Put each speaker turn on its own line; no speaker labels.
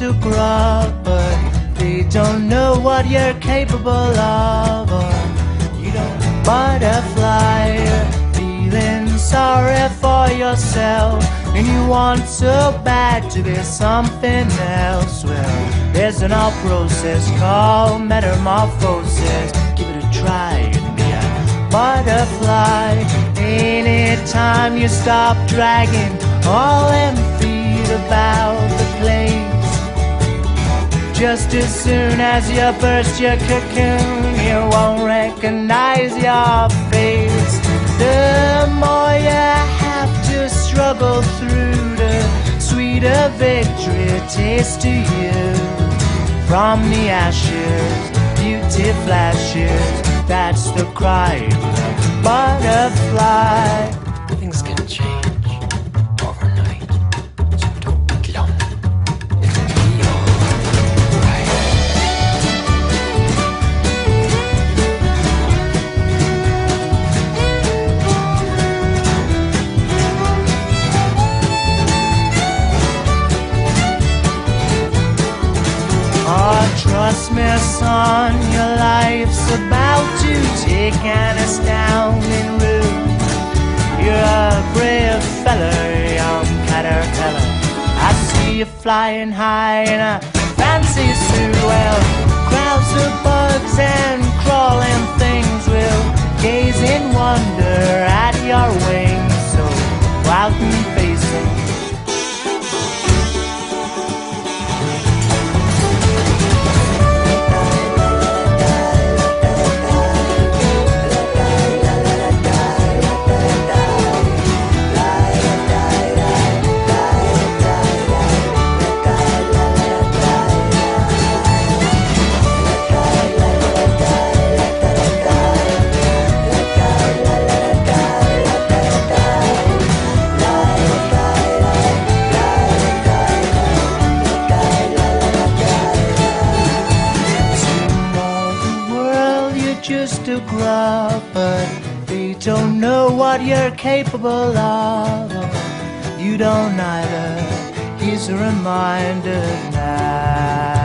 a grub, but they don't know what you're capable of. Or you don't butterfly, feeling sorry for yourself, and you want so bad to be something else. Well, there's an old process called metamorphosis. Give it a try and be a butterfly. Anytime you stop dragging all them feet about the place, just as soon as you burst your cocoon, you won't recognize your face. The more you have to struggle through, the sweeter victory tastes to you. From the ashes, beauty flashes. That's the cry of the butterfly.
Things can change overnight, so don't be glum. It'll be alright.
Oh, trust me, son, your life's about to take an astounding route. You're a brave fella, young caterpillar. I see you flying high in a fancy suit. Well, crowds of bugs and crawling things will gaze in wonder at your wings. So go out and face them. Just a grub, but they don't know what you're capable of. You don't either. Here's a reminder now.